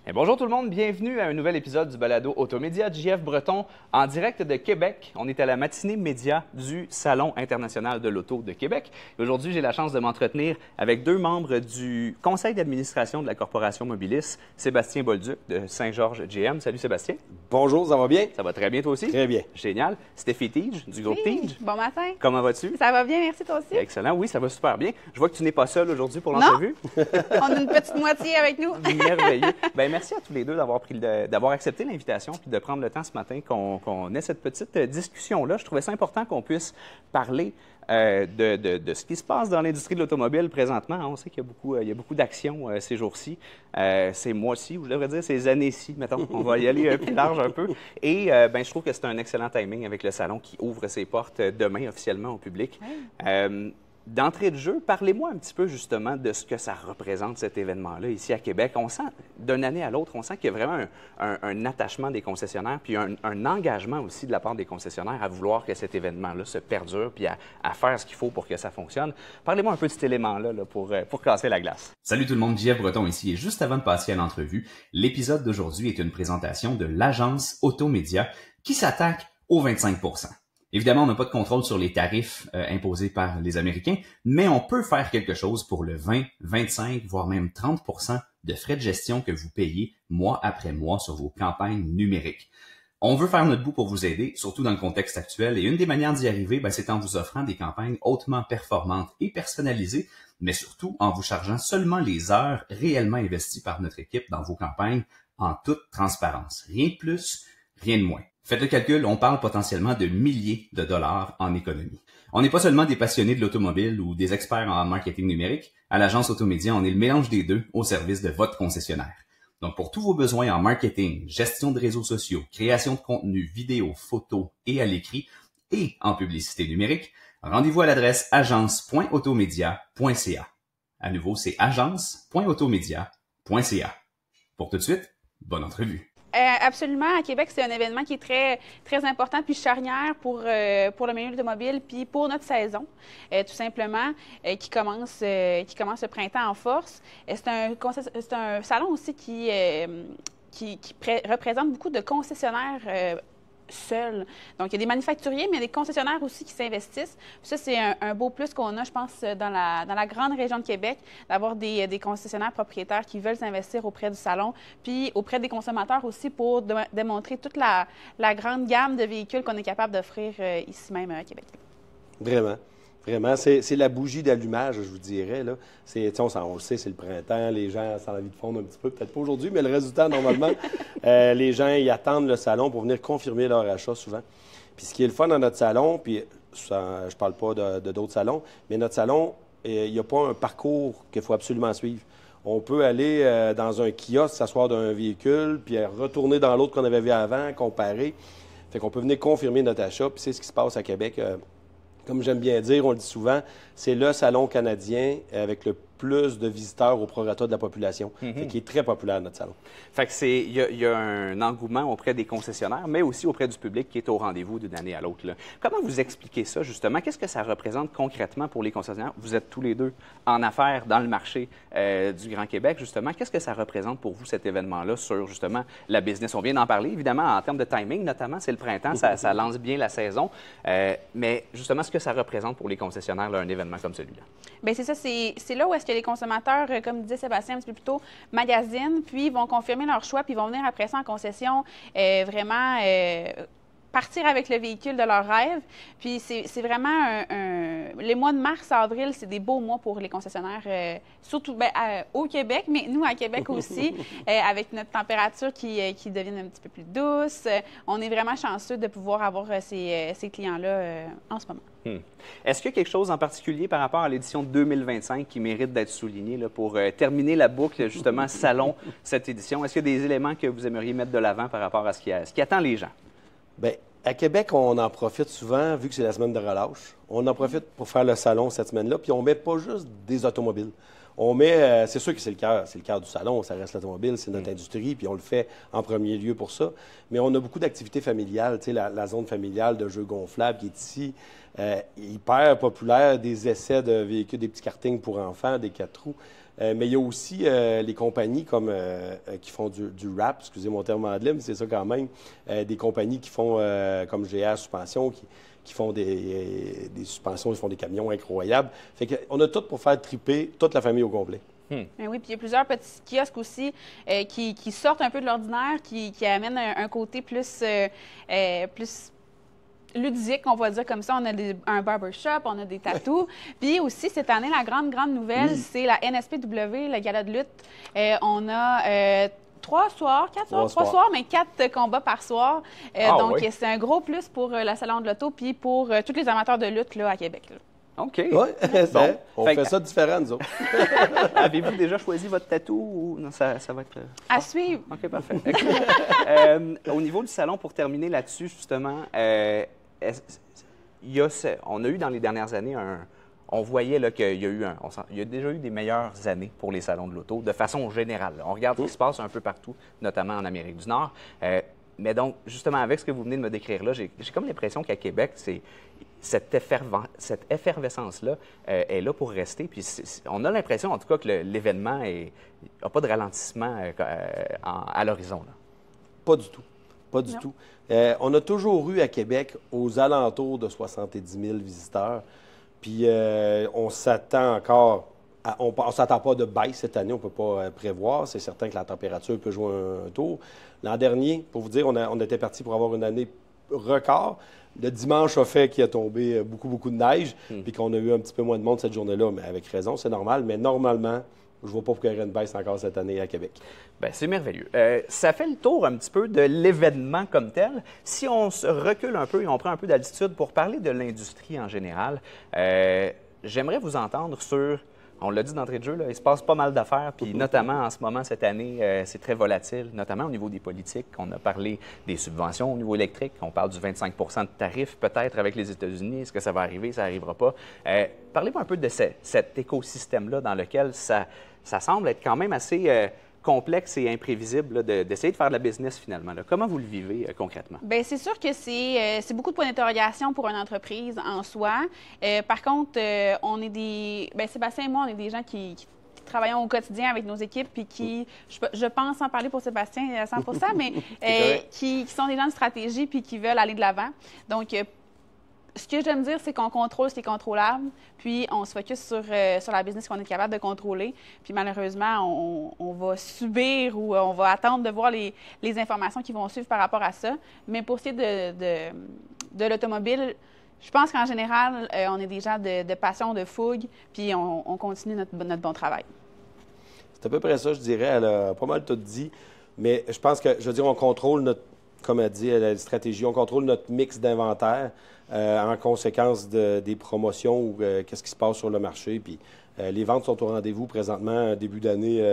Et bonjour tout le monde, bienvenue à un nouvel épisode du balado Automédia de JF Breton en direct de Québec. On est à la matinée média du Salon international de l'auto de Québec. Aujourd'hui, j'ai la chance de m'entretenir avec deux membres du conseil d'administration de la Corporation Mobilis, Sébastien Bolduc de Saint-Georges GM. Salut Sébastien. Bonjour, ça va bien? Ça va très bien toi aussi? Très bien. Génial. Stéphie Tige du groupe Tige. Bon matin. Comment vas-tu? Ça va bien, merci toi aussi. Excellent, oui, ça va super bien. Je vois que tu n'es pas seul aujourd'hui pour l'entrevue. On a une petite moitié avec nous. Merveilleux. Bien, merci à tous les deux d'avoir accepté l'invitation puis de prendre le temps ce matin qu'on ait cette petite discussion-là. Je trouvais ça important qu'on puisse parler de ce qui se passe dans l'industrie de l'automobile présentement. On sait qu'il y a beaucoup d'actions ces jours-ci, ces mois-ci, ou je devrais dire ces années-ci, mettons. On va y aller plus large un peu. Et je trouve que c'est un excellent timing avec le salon qui ouvre ses portes demain officiellement au public. Oui. D'entrée de jeu, parlez-moi un petit peu justement de ce que ça représente cet événement-là ici à Québec. On sent, d'une année à l'autre, on sent qu'il y a vraiment un attachement des concessionnaires, puis un engagement aussi de la part des concessionnaires à vouloir que cet événement-là se perdure, puis à faire ce qu'il faut pour que ça fonctionne. Parlez-moi un peu de cet élément-là là, pour casser la glace. Salut tout le monde, JF Breton ici. Et juste avant de passer à l'entrevue, l'épisode d'aujourd'hui est une présentation de l'agence Automédia qui s'attaque aux 25%. Évidemment, on n'a pas de contrôle sur les tarifs imposés par les Américains, mais on peut faire quelque chose pour le 20, 25, voire même 30% de frais de gestion que vous payez mois après mois sur vos campagnes numériques. On veut faire notre bout pour vous aider, surtout dans le contexte actuel, et une des manières d'y arriver, c'est en vous offrant des campagnes hautement performantes et personnalisées, mais surtout en vous chargeant seulement les heures réellement investies par notre équipe dans vos campagnes en toute transparence. Rien de plus, rien de moins. Faites le calcul, on parle potentiellement de milliers de dollars en économie. On n'est pas seulement des passionnés de l'automobile ou des experts en marketing numérique. À l'agence Automédia, on est le mélange des deux au service de votre concessionnaire. Donc, pour tous vos besoins en marketing, gestion de réseaux sociaux, création de contenu, vidéo, photos et à l'écrit, et en publicité numérique, rendez-vous à l'adresse agence.automedia.ca. À nouveau, c'est agence.automedia.ca. Pour tout de suite, bonne entrevue. Absolument. À Québec, c'est un événement qui est très, très important puis charnière pour le milieu automobile puis pour notre saison, tout simplement, qui commence le printemps en force. C'est un salon aussi qui représente beaucoup de concessionnaires seuls. Donc, il y a des manufacturiers, mais il y a des concessionnaires aussi qui s'investissent. Ça, c'est un beau plus qu'on a, je pense, dans la grande région de Québec, d'avoir des concessionnaires propriétaires qui veulent s'investir auprès du salon, puis auprès des consommateurs aussi pour démontrer toute la grande gamme de véhicules qu'on est capable d'offrir ici même à Québec. Vraiment. Vraiment, c'est la bougie d'allumage, je vous dirais. Là. On le sait, c'est le printemps, les gens ont envie de fondre un petit peu, peut-être pas aujourd'hui, mais le reste du temps, normalement, les gens ils attendent le salon pour venir confirmer leur achat souvent. Puis ce qui est le fun dans notre salon, puis je ne parle pas de d'autres salons, mais notre salon, il n'y a pas un parcours qu'il faut absolument suivre. On peut aller dans un kiosque, s'asseoir dans un véhicule, puis retourner dans l'autre qu'on avait vu avant, comparer. Fait qu'on peut venir confirmer notre achat, puis c'est ce qui se passe à Québec. Comme j'aime bien dire, on le dit souvent, c'est le salon canadien avec le plus de visiteurs au prorata de la population, qui est très populaire, notre salon. Fait que il y a un engouement auprès des concessionnaires, mais aussi auprès du public qui est au rendez-vous d'une année à l'autre. Comment vous expliquez ça, justement? Qu'est-ce que ça représente concrètement pour les concessionnaires? Vous êtes tous les deux en affaires dans le marché du Grand Québec, justement. Qu'est-ce que ça représente pour vous, cet événement-là, sur, justement, la business? On vient d'en parler, évidemment, en termes de timing, notamment, c'est le printemps, ça lance bien la saison. Mais, justement, ce que ça représente pour les concessionnaires, là, un événement comme celui-là? Bien, c'est ça, c'est là où est-ce que les consommateurs, comme disait Sébastien un petit peu plus tôt, magasinent, puis vont confirmer leur choix, puis vont venir après ça en concession vraiment partir avec le véhicule de leur rêve. Puis c'est vraiment les mois de mars, avril, c'est des beaux mois pour les concessionnaires, surtout au Québec, mais nous à Québec aussi, avec notre température qui devient un petit peu plus douce. On est vraiment chanceux de pouvoir avoir ces clients-là en ce moment. Est-ce qu'il y a quelque chose en particulier par rapport à l'édition 2025 qui mérite d'être souligné là, pour terminer la boucle, justement, salon, cette édition? Est-ce qu'il y a des éléments que vous aimeriez mettre de l'avant par rapport à ce qui attend les gens? Bien, à Québec, on en profite souvent, vu que c'est la semaine de relâche. On en profite pour faire le salon cette semaine-là, puis on ne met pas juste des automobiles. On met, c'est sûr que c'est le cœur du salon, ça reste l'automobile, c'est notre industrie, puis on le fait en premier lieu pour ça. Mais on a beaucoup d'activités familiales, tu sais, la zone familiale de jeux gonflables qui est ici, hyper populaire, des essais de véhicules, des petits kartings pour enfants, des 4 roues. Mais il y a aussi les compagnies comme qui font du rap, excusez mon terme anglais, mais c'est ça quand même. Des compagnies qui font comme GA Suspension, qui font des suspensions, ils font des camions incroyables. Fait qu'on a tout pour faire triper toute la famille au complet. Oui, puis il y a plusieurs petits kiosques aussi qui sortent un peu de l'ordinaire, qui amènent un côté plus ludique, on va dire comme ça. On a un barbershop, on a des tatous. Puis aussi, cette année, la grande nouvelle, c'est la NSPW, le gala de lutte. On a 3 soirs, 3 soirs, mais 4 combats par soir. Donc, oui. C'est un gros plus pour le Salon de l'Auto puis pour tous les amateurs de lutte là, à Québec. Là. OK. Oui, bon, on fait ça différent, nous autres. Avez-vous déjà choisi votre tatou ou non, ça va être... À suivre. OK, parfait. Au niveau du salon, pour terminer là-dessus, justement, on a eu dans les dernières années on voyait là, qu'il y a déjà eu des meilleures années pour les salons de l'auto, de façon générale. On regarde ce qui se passe un peu partout, notamment en Amérique du Nord. Mais donc, justement, avec ce que vous venez de me décrire là, j'ai comme l'impression qu'à Québec, cette effervescence-là est là pour rester. Puis on a l'impression, en tout cas, que l'événement n'a pas de ralentissement à l'horizon. Pas du tout. Pas du tout. On a toujours eu à Québec aux alentours de 70 000 visiteurs. Puis on s'attend encore... On ne s'attend pas de baisse cette année, on ne peut pas prévoir. C'est certain que la température peut jouer un tour. L'an dernier, pour vous dire, on était parti pour avoir une année record. Le dimanche a fait qu'il a tombé beaucoup de neige, puis qu'on a eu un petit peu moins de monde cette journée-là, mais avec raison, c'est normal. Mais normalement, je ne vois pas pourquoi il y aurait une baisse encore cette année à Québec. Bien, c'est merveilleux. Ça fait le tour un petit peu de l'événement comme tel. Si on se recule un peu et on prend un peu d'altitude pour parler de l'industrie en général, j'aimerais vous entendre sur... On l'a dit d'entrée de jeu, là, il se passe pas mal d'affaires, puis notamment en ce moment, cette année, c'est très volatile, notamment au niveau des politiques. On a parlé des subventions au niveau électrique, on parle du 25 de tarif peut-être avec les États-Unis. Est-ce que ça va arriver, ça n'arrivera pas? Parlez-moi un peu de cet écosystème-là dans lequel ça semble être quand même assez... complexe et imprévisible d'essayer de faire de la business finalement. Là. Comment vous le vivez concrètement? Bien, c'est sûr que c'est beaucoup de points d'interrogation pour une entreprise en soi. Par contre, on est des... Bien, Sébastien et moi, on est des gens qui travaillons au quotidien avec nos équipes puis qui, je pense en parler pour Sébastien à 100 mais qui sont des gens de stratégie puis qui veulent aller de l'avant. Donc, ce que j'aime dire, c'est qu'on contrôle ce qui est contrôlable, puis on se focus sur la business qu'on est capable de contrôler. Puis malheureusement, on va subir ou on va attendre de voir les informations qui vont suivre par rapport à ça. Mais pour ce qui est de l'automobile, je pense qu'en général, on est des gens de passion, de fougue, puis on continue notre bon travail. C'est à peu près ça, je dirais. Elle a pas mal tout dit. Mais je pense que, je veux dire, on contrôle notre, comme elle dit, la stratégie, on contrôle notre mix d'inventaire en conséquence des promotions ou qu'est-ce qui se passe sur le marché. Puis les ventes sont au rendez-vous présentement. Début d'année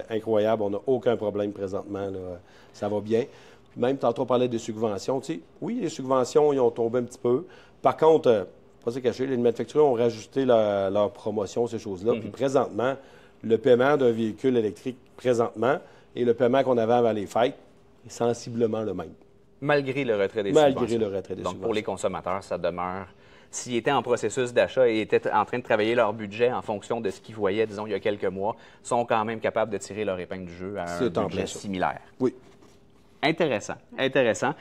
incroyable. On n'a aucun problème présentement. Là. Ça va bien. Puis même, tantôt, on parlait des subventions. Tu sais, oui, les subventions, ils ont tombé un petit peu. Par contre, pas se cacher, les manufacturiers ont rajusté leur promotion, ces choses-là. Puis présentement, le paiement d'un véhicule électrique présentement et le paiement qu'on avait avant les fêtes est sensiblement le même. Malgré le retrait des subventions. Malgré le retrait des subventions. Donc, pour les consommateurs, ça demeure... S'ils étaient en processus d'achat et étaient en train de travailler leur budget en fonction de ce qu'ils voyaient, disons, il y a quelques mois, sont quand même capables de tirer leur épingle du jeu à un budget similaire. Oui. Intéressant, intéressant.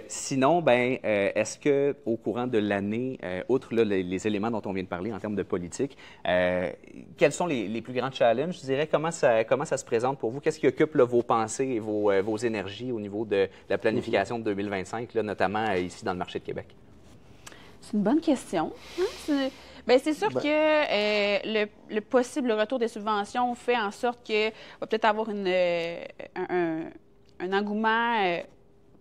Sinon, ben, est-ce que au courant de l'année, outre là, les éléments dont on vient de parler en termes de politique, quels sont les plus grands challenges, je dirais, comment ça se présente pour vous? Qu'est-ce qui occupe là, vos pensées et vos énergies au niveau de la planification de 2025, là, notamment ici dans le marché de Québec? C'est une bonne question. Bien, c'est sûr que le possible retour des subventions fait en sorte qu'il va peut-être avoir un engouement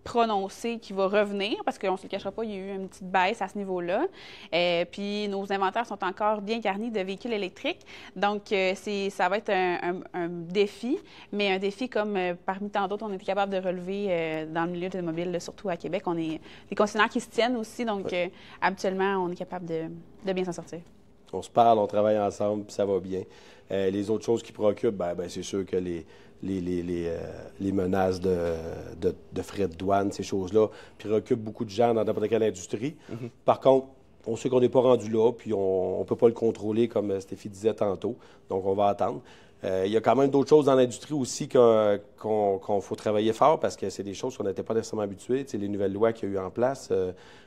prononcé qui va revenir, parce qu'on ne se le cachera pas, il y a eu une petite baisse à ce niveau-là. Puis nos inventaires sont encore bien garnis de véhicules électriques. Donc, ça va être un défi, mais un défi comme parmi tant d'autres, on était capable de relever dans le milieu automobile, surtout à Québec. On est des concessionnaires qui se tiennent aussi, donc habituellement, on est capable de bien s'en sortir. On se parle, on travaille ensemble, puis ça va bien. Les autres choses qui préoccupent, ben, c'est sûr que les menaces de frais de douane, ces choses-là, puis préoccupent beaucoup de gens dans n'importe quelle industrie. Par contre, on sait qu'on n'est pas rendu là, puis on ne peut pas le contrôler, comme Stéphie disait tantôt. Donc, on va attendre. Il y a quand même d'autres choses dans l'industrie aussi qu'on faut travailler fort parce que c'est des choses qu'on n'était pas nécessairement habitués. Tu sais, les nouvelles lois qu'il y a eu en place,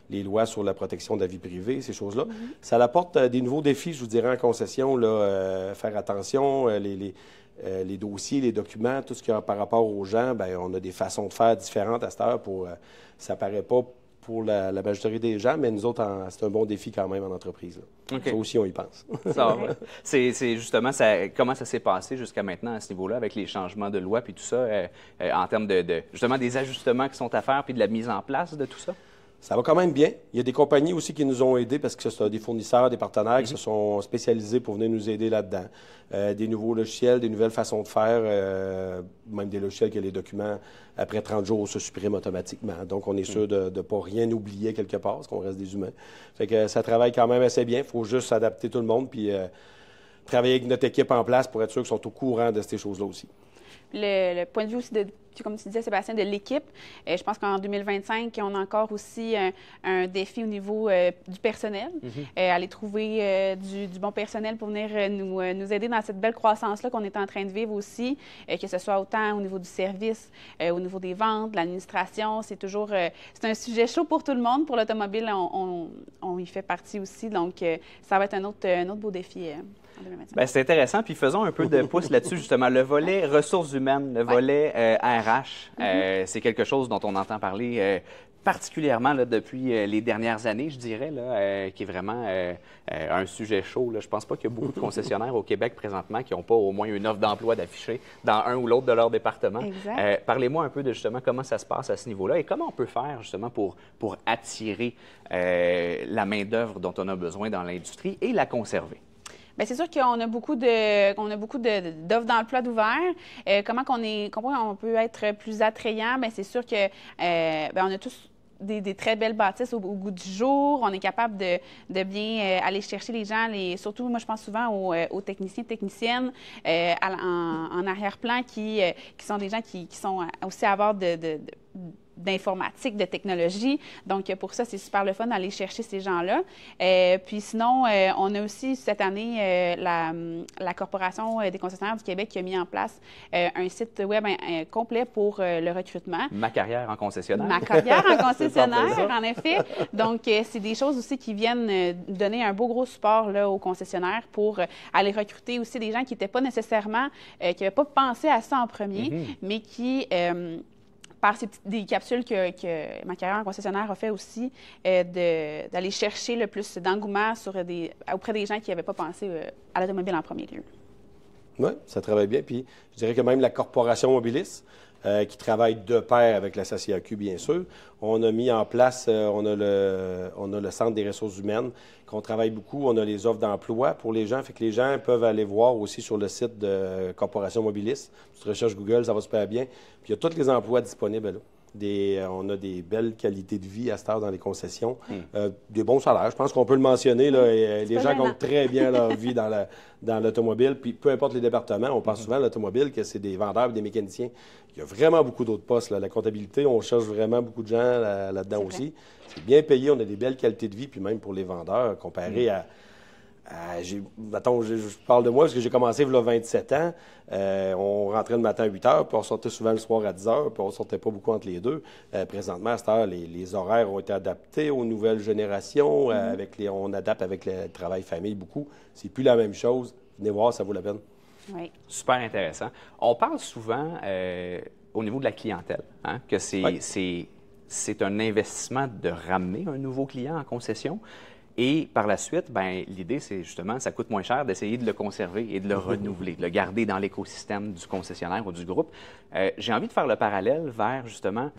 les lois sur la protection de la vie privée, ces choses-là. Ça apporte des nouveaux défis, je vous dirais, en concession. Là, faire attention, les dossiers, les documents, tout ce qu'il y a par rapport aux gens, bien, on a des façons de faire différentes à cette heure pour... ça paraît pas pour la majorité des gens, mais nous autres, c'est un bon défi quand même en entreprise. Okay. Ça aussi, on y pense. C'est justement comment ça s'est passé jusqu'à maintenant à ce niveau-là avec les changements de loi puis tout ça, en termes de justement des ajustements qui sont à faire puis de la mise en place de tout ça? Ça va quand même bien. Il y a des compagnies aussi qui nous ont aidés parce que c'est des fournisseurs, des partenaires qui se sont spécialisés pour venir nous aider là-dedans. Des nouveaux logiciels, des nouvelles façons de faire, même des logiciels que les documents, après 30 jours, se suppriment automatiquement. Donc, on est sûr de ne pas rien oublier quelque part, parce qu'on reste des humains. Fait que ça travaille quand même assez bien. Il faut juste s'adapter tout le monde puis travailler avec notre équipe en place pour être sûr qu'ils sont au courant de ces choses-là aussi. Le point de vue aussi, comme tu disais, Sébastien, de l'équipe, je pense qu'en 2025, on a encore aussi un défi au niveau du personnel. Aller trouver du bon personnel pour venir nous aider dans cette belle croissance-là qu'on est en train de vivre aussi, que ce soit autant au niveau du service, au niveau des ventes, de l'administration. C'est toujours c'est un sujet chaud pour tout le monde. Pour l'automobile, on y fait partie aussi. Donc, ça va être un autre beau défi. Bien, c'est intéressant. Puis faisons un peu de pouce là-dessus, justement. Le volet ressources humaines, le volet RH, c'est quelque chose dont on entend parler particulièrement là, depuis les dernières années, je dirais, là, qui est vraiment un sujet chaud. Là. Je ne pense pas qu'il y a beaucoup de concessionnaires au Québec présentement qui n'ont pas au moins une offre d'emploi d'afficher dans un ou l'autre de leur département. Parlez-moi un peu de justement comment ça se passe à ce niveau-là et comment on peut faire justement pour attirer la main-d'œuvre dont on a besoin dans l'industrie et la conserver. Bien, c'est sûr qu'on a beaucoup d'offres d'emploi d'ouverts. Comment on peut être plus attrayant? Bien, c'est sûr que on a tous des très belles bâtisses au goût du jour. On est capable de bien aller chercher les gens. Surtout, moi, je pense souvent aux techniciens, techniciennes en arrière-plan qui sont des gens qui sont aussi à bord d'informatique, de technologie. Donc, pour ça, c'est super le fun d'aller chercher ces gens-là. Puis sinon, on a aussi cette année la Corporation des concessionnaires du Québec qui a mis en place un site web complet pour le recrutement. Ma carrière en concessionnaire. Ma carrière en concessionnaire, en effet. Donc, c'est des choses aussi qui viennent donner un beau gros support là, aux concessionnaires pour aller recruter aussi des gens qui n'étaient pas nécessairement, qui n'avaient pas pensé à ça en premier, mais qui... par des capsules que Ma carrière en concessionnaire a fait aussi, d'aller chercher le plus d'engouement auprès des gens qui n'avaient pas pensé à l'automobile en premier lieu. Oui, ça travaille bien. Puis je dirais que même la Corporation Mobilis, qui travaille de pair avec la SACAQ, bien sûr, on a mis en place, on a le Centre des ressources humaines, qu'on travaille beaucoup. On a les offres d'emploi pour les gens. Fait que les gens peuvent aller voir aussi sur le site de Corporation Mobilis. Tu recherches Google, ça va super bien. Puis il y a tous les emplois disponibles là. On a des belles qualités de vie à cette heure dans les concessions, des bons salaires. Je pense qu'on peut le mentionner. Là, les gens gagnent très bien leur vie dans l'automobile. Puis peu importe les départements, on parle souvent de l'automobile, que c'est des vendeurs et des mécaniciens. Il y a vraiment beaucoup d'autres postes. Là. La comptabilité, on cherche vraiment beaucoup de gens là-dedans aussi. C'est bien payé, on a des belles qualités de vie, puis même pour les vendeurs, comparé à... Mettons, je parle de moi parce que j'ai commencé il y a 27 ans. On rentrait le matin à 8 heures, puis on sortait souvent le soir à 10 heures, puis on ne sortait pas beaucoup entre les deux. Présentement, à cette heure, les horaires ont été adaptés aux nouvelles générations. On adapte avec le travail famille beaucoup. C'est plus la même chose. Venez voir, ça vaut la peine. Oui. Super intéressant. On parle souvent au niveau de la clientèle, hein, que c'est un investissement de ramener un nouveau client en concession. Et par la suite, ben, l'idée, c'est justement, ça coûte moins cher d'essayer de le conserver et de le renouveler, de le garder dans l'écosystème du concessionnaire ou du groupe. J'ai envie de faire le parallèle vers, justement,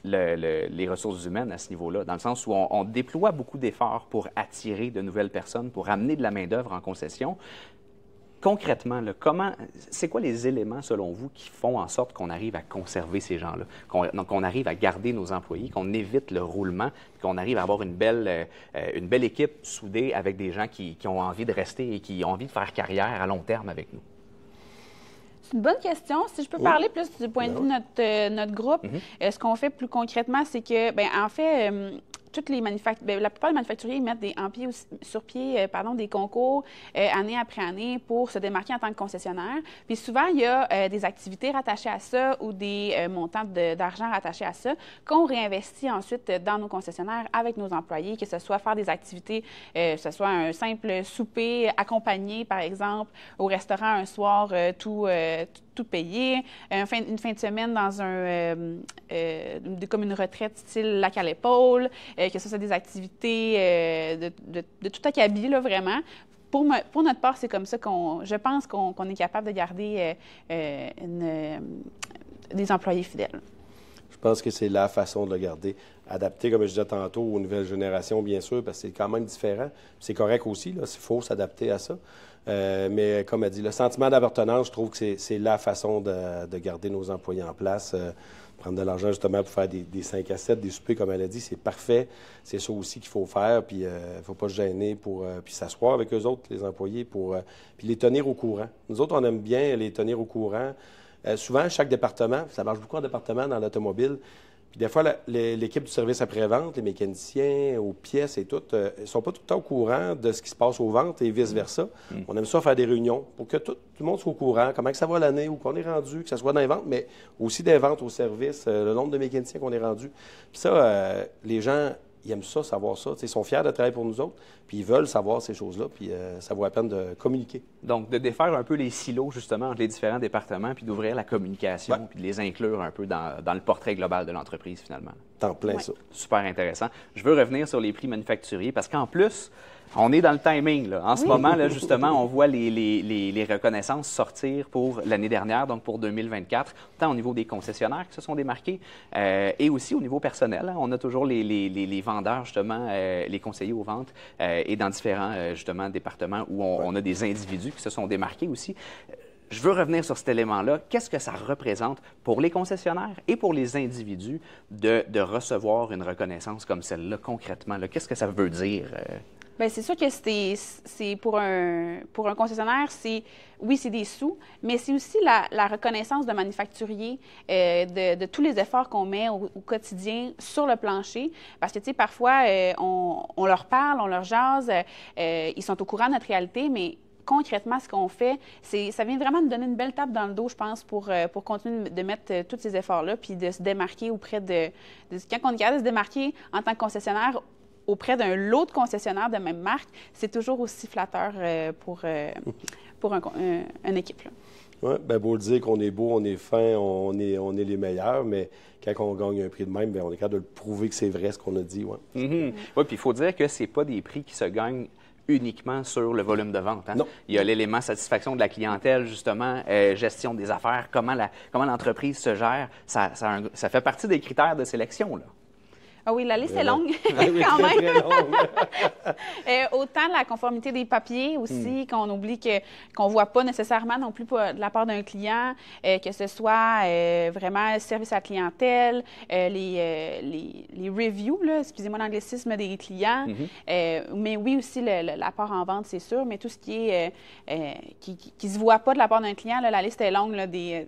les ressources humaines à ce niveau-là, dans le sens où on déploie beaucoup d'efforts pour attirer de nouvelles personnes, pour amener de la main-d'œuvre en concession. Concrètement, c'est quoi les éléments, selon vous, qui font en sorte qu'on arrive à conserver ces gens-là, qu'on arrive à garder nos employés, qu'on évite le roulement, qu'on arrive à avoir une belle équipe soudée avec des gens qui ont envie de rester et qui ont envie de faire carrière à long terme avec nous? C'est une bonne question. Si je peux parler plus du point de vue de notre groupe, ce qu'on fait plus concrètement, c'est que, bien, en fait, toutes les la plupart des manufacturiers mettent sur pied des concours année après année pour se démarquer en tant que concessionnaire. Puis souvent, il y a des activités rattachées à ça ou des montants d'argent rattachés à ça qu'on réinvestit ensuite dans nos concessionnaires avec nos employés, que ce soit faire des activités, que ce soit un simple souper accompagné, par exemple, au restaurant un soir, tout payé, une fin de semaine dans comme une retraite style lac à l'épaule, que ce soit des activités de tout acabit, là, vraiment. Pour notre part, c'est comme ça je pense qu'on est capable de garder des employés fidèles. Je pense que c'est la façon de le garder. Adapté, comme je disais tantôt, aux nouvelles générations, bien sûr, parce que c'est quand même différent. C'est correct aussi, il faut s'adapter à ça. Mais comme elle dit, le sentiment d'appartenance, je trouve que c'est la façon de garder nos employés en place. Prendre de l'argent justement pour faire des 5 à 7, des soupers, comme elle a dit, c'est parfait. C'est ça aussi qu'il faut faire. Puis il ne faut pas se gêner puis s'asseoir avec eux autres, les employés, puis les tenir au courant. Nous autres, on aime bien les tenir au courant. Souvent, chaque département, ça marche beaucoup en département dans l'automobile, puis des fois, l'équipe du service après-vente, les mécaniciens aux pièces et tout, ils ne sont pas tout le temps au courant de ce qui se passe aux ventes et vice-versa. On aime ça faire des réunions pour que tout le monde soit au courant, comment que ça va l'année, où qu'on est rendu, que ce soit dans les ventes, mais aussi des ventes au service, le nombre de mécaniciens qu'on est rendu. Puis ça, les gens, ils aiment ça, savoir ça. Ils sont fiers de travailler pour nous autres, puis ils veulent savoir ces choses-là, puis ça vaut la peine de communiquer. Donc, de défaire un peu les silos, justement, entre les différents départements, puis d'ouvrir la communication, puis de les inclure un peu dans le portrait global de l'entreprise, finalement. T'en plein ça. Super intéressant. Je veux revenir sur les prix manufacturiers, parce qu'en plus, on est dans le timing, là. En ce moment, là, justement, on voit les reconnaissances sortir pour l'année dernière, donc pour 2024, tant au niveau des concessionnaires qui se sont démarqués et aussi au niveau personnel. Hein. On a toujours les vendeurs, justement, les conseillers aux ventes et dans différents, justement, départements où on a des individus qui se sont démarqués aussi. Je veux revenir sur cet élément-là. Qu'est-ce que ça représente pour les concessionnaires et pour les individus de recevoir une reconnaissance comme celle-là concrètement? Qu'est-ce que ça veut dire? Bien, c'est sûr que c'est pour un concessionnaire, oui, c'est des sous, mais c'est aussi la reconnaissance de manufacturier de tous les efforts qu'on met au quotidien sur le plancher. Parce que, tu sais, parfois, on leur parle, on leur jase, ils sont au courant de notre réalité, mais concrètement, ce qu'on fait, ça vient vraiment nous donner une belle tape dans le dos, je pense, pour continuer de mettre tous ces efforts-là, puis de se démarquer auprès quand on est capable de se démarquer en tant que concessionnaire auprès d'un autre concessionnaire de même marque, c'est toujours aussi flatteur pour une équipe. Oui, bien, beau le dire qu'on est beau, on est fin, on est les meilleurs, mais quand on gagne un prix de même, bien, on est capable de le prouver que c'est vrai ce qu'on a dit. Ouais. Oui, puis il faut dire que ce n'est pas des prix qui se gagnent uniquement sur le volume de vente. Hein? Non. Il y a l'élément satisfaction de la clientèle, justement, gestion des affaires, comment l'entreprise se gère. Ça fait partie des critères de sélection, là. Ah oui, la liste est longue, oui, quand très, même. très longue. Autant la conformité des papiers aussi, qu'on oublie qu'on ne voit pas nécessairement non plus de la part d'un client, que ce soit vraiment service à la clientèle, les reviews, excusez-moi l'anglicisme, des clients, mais oui aussi la part en vente, c'est sûr, mais tout ce qui est qui se voit pas de la part d'un client, là, la liste est longue là, des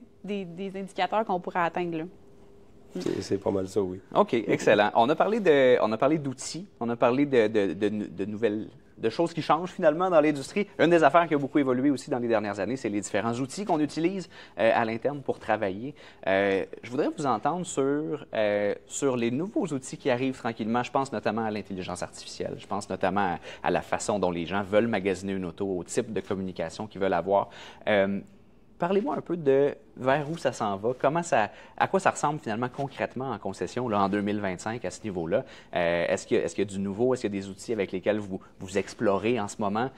indicateurs qu'on pourrait atteindre, là. C'est pas mal ça, oui. OK, excellent. On a parlé d'outils, on a parlé de nouvelles, de choses qui changent finalement dans l'industrie. Une des affaires qui a beaucoup évolué aussi dans les dernières années, c'est les différents outils qu'on utilise à l'interne pour travailler. Je voudrais vous entendre sur les nouveaux outils qui arrivent tranquillement. Je pense notamment à l'intelligence artificielle. Je pense notamment à la façon dont les gens veulent magasiner une auto, au type de communication qu'ils veulent avoir. Parlez-moi un peu de vers où ça s'en va, à quoi ça ressemble finalement concrètement en concession là, en 2025 à ce niveau-là. Est-ce qu'il y a du nouveau, est-ce qu'il y a des outils avec lesquels vous explorez en ce moment?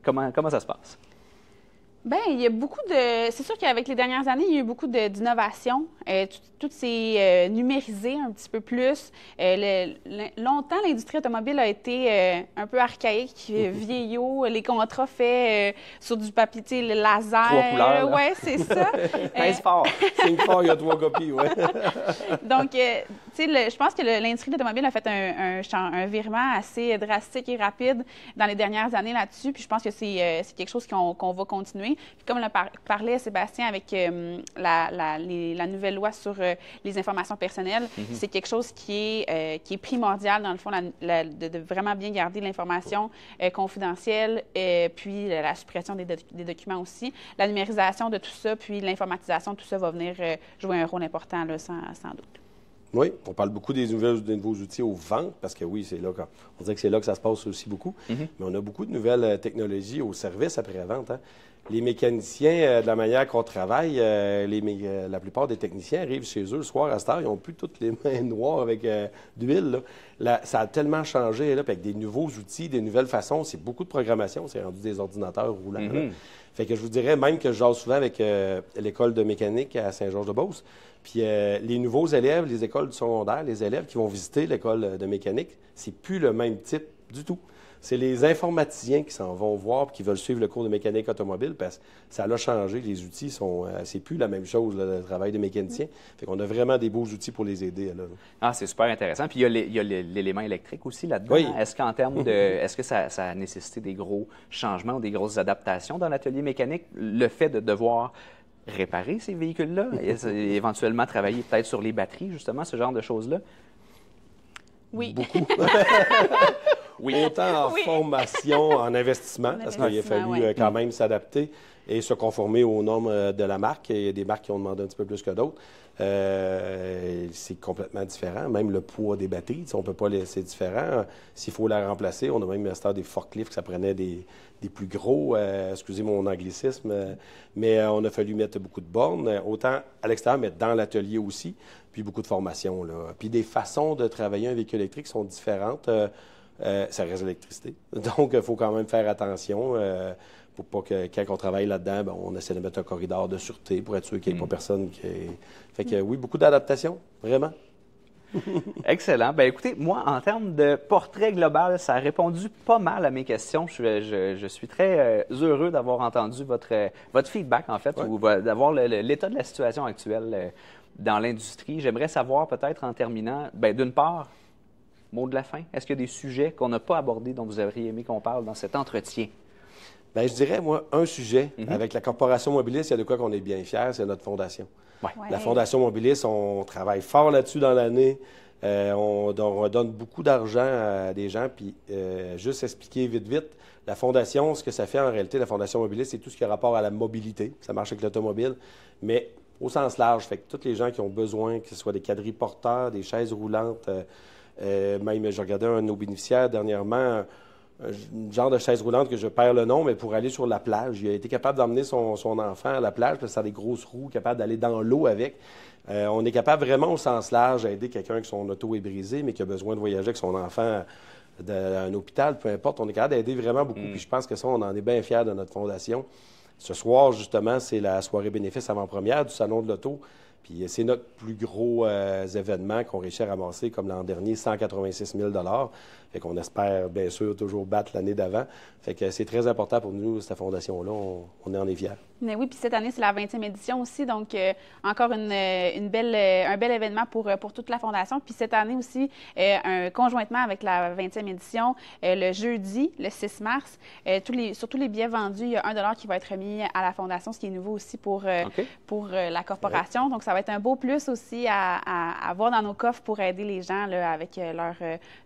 Comment ça se passe? Bien, il y a beaucoup de... C'est sûr qu'avec les dernières années, il y a eu beaucoup d'innovation. Tout s'est numérisé un petit peu plus. Longtemps, l'industrie automobile a été un peu archaïque, vieillot. Les contrats faits sur du papier, tu sais, le laser. 3 couleurs. Oui, c'est ça. Pince fort. Signe fort, il y a 3 copies, oui. Donc, tu sais, je pense que l'industrie de l'automobile a fait un virement assez drastique et rapide dans les dernières années là-dessus. Puis je pense que c'est quelque chose qu'on va continuer. Puis comme le parlait Sébastien avec la nouvelle loi sur les informations personnelles, c'est quelque chose qui est primordial, dans le fond, de vraiment bien garder l'information confidentielle, puis la suppression des documents aussi. La numérisation de tout ça, puis l'informatisation, tout ça va venir jouer un rôle important, là, sans doute. Oui, on parle beaucoup des nouveaux outils aux ventes, parce que oui, c'est là on dirait que c'est là que ça se passe aussi beaucoup. Mais on a beaucoup de nouvelles technologies au service après-vente. Hein. Les mécaniciens, de la manière qu'on travaille, la plupart des techniciens arrivent chez eux le soir à cette heure, ils n'ont plus toutes les mains noires avec d'huile. Ça a tellement changé, là, avec des nouveaux outils, des nouvelles façons. C'est beaucoup de programmation, c'est rendu des ordinateurs roulants. Là. Fait que je vous dirais même que je jase souvent avec l'école de mécanique à Saint-Georges-de-Beauce. Puis les nouveaux élèves, les écoles du secondaire, les élèves qui vont visiter l'école de mécanique, c'est plus le même type du tout. C'est les informaticiens qui s'en vont voir et qui veulent suivre le cours de mécanique automobile parce que ça a changé. Les outils sont... c'est plus la même chose, là, le travail de mécanicien. Fait qu'on a vraiment des beaux outils pour les aider. Là. Ah, c'est super intéressant. Puis il y a l'élément électrique aussi là-dedans. Oui. Est-ce qu'en termes de... Est-ce que ça a nécessité des gros changements ou des grosses adaptations dans l'atelier mécanique? Le fait de devoir réparer ces véhicules-là, éventuellement travailler peut-être sur les batteries, justement, ce genre de choses-là? Oui. Beaucoup. Oui. Autant en formation, en investissement, parce qu'il a fallu quand même s'adapter et se conformer aux normes de la marque. Il y a des marques qui ont demandé un petit peu plus que d'autres. C'est complètement différent. Même le poids des batteries, on ne peut pas laisser différent. S'il faut la remplacer, on a même des forklifts que ça prenait des plus gros, excusez mon anglicisme, mais on a fallu mettre beaucoup de bornes, autant à l'extérieur, mais dans l'atelier aussi, puis beaucoup de formation. Là. Puis des façons de travailler un véhicule électrique sont différentes. Ça reste l'électricité. Donc, il faut quand même faire attention pour pas que quand on travaille là-dedans, on essaie de mettre un corridor de sûreté pour être sûr qu'il n'y ait pas personne qui... Fait que oui, beaucoup d'adaptation, vraiment. Excellent. Bien, écoutez, moi, en termes de portrait global, ça a répondu pas mal à mes questions. Je suis très heureux d'avoir entendu votre feedback, en fait, ou d'avoir l'état de la situation actuelle dans l'industrie. J'aimerais savoir, peut-être, en terminant, bien, d'une part, mot de la fin, est-ce qu'il y a des sujets qu'on n'a pas abordés dont vous auriez aimé qu'on parle dans cet entretien? Bien, je dirais, moi, un sujet. Avec la Corporation Mobilis, il y a de quoi qu'on est bien fiers, c'est notre fondation. Ouais. La Fondation Mobilis, on travaille fort là-dessus dans l'année. On donne beaucoup d'argent à des gens. Puis, juste expliquer vite, la Fondation, ce que ça fait en réalité, la Fondation Mobilis, c'est tout ce qui a rapport à la mobilité. Ça marche avec l'automobile, mais au sens large. Fait que tous les gens qui ont besoin, que ce soit des quadriporteurs, des chaises roulantes, même, je regardais un de nos bénéficiaires dernièrement, un genre de chaise roulante que je perds le nom, mais pour aller sur la plage. Il a été capable d'emmener son enfant à la plage parce que ça a des grosses roues, capable d'aller dans l'eau avec. On est capable vraiment au sens large d'aider quelqu'un que son auto est brisé, mais qui a besoin de voyager avec son enfant à un hôpital, peu importe. On est capable d'aider vraiment beaucoup. Puis je pense que ça, on en est bien fiers de notre fondation. Ce soir, justement, c'est la soirée bénéfice avant-première du Salon de l'Auto. Puis c'est notre plus gros événement qu'on réussit à ramasser, comme l'an dernier, 186 000 $. Fait qu'on espère, bien sûr, toujours battre l'année d'avant. Fait que c'est très important pour nous, cette fondation-là. On en est fiers. Mais oui, puis cette année, c'est la 20e édition aussi. Donc, encore un bel événement pour toute la Fondation. Puis cette année aussi, conjointement avec la 20e édition, le jeudi, le 6 mars, sur tous les billets vendus, il y a 1 $ qui va être remis à la Fondation, ce qui est nouveau aussi pour la corporation. Donc, ça va être un beau plus aussi à avoir dans nos coffres pour aider les gens là, avec leur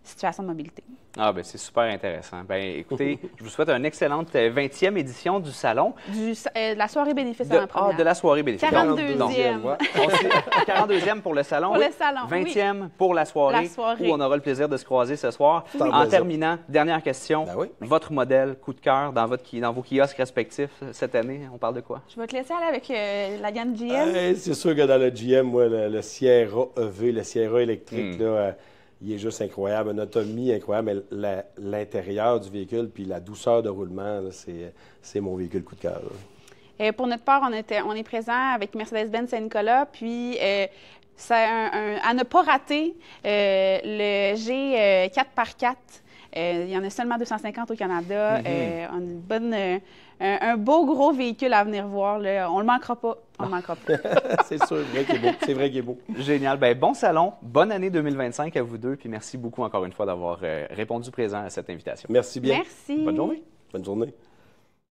situation de mobilité. Ah, bien, c'est super intéressant. Bien, écoutez, je vous souhaite une excellente 20e édition du Salon. De la soirée bénéfice avant-première. De la soirée bénéfice. 42e. 42e pour le Salon. Pour le Salon, 20e pour la soirée, où on aura le plaisir de se croiser ce soir. Oui. En terminant, dernière question. Ben oui. Votre modèle coup de cœur dans vos kiosques respectifs cette année, on parle de quoi? Je vais te laisser aller avec la gamme GM. C'est sûr que dans le GM, moi, le Sierra EV, le Sierra électrique, là, il est juste incroyable. Une autonomie incroyable, mais l'intérieur du véhicule puis la douceur de roulement, c'est mon véhicule coup de cœur. Pour notre part, on est présent avec Mercedes-Benz Saint-Nicolas, puis à ne pas rater le G 4x4. Il y en a seulement 250 au Canada. Un beau gros véhicule à venir voir. Là. On ne le manquera pas. On ne manquera pas. C'est sûr, vrai qu'il est beau. C'est vrai qu'il est beau. Génial. Ben, bon salon, bonne année 2025 à vous deux, puis merci beaucoup encore une fois d'avoir répondu présent à cette invitation. Merci bien. Merci. Bonne journée. Bonne journée.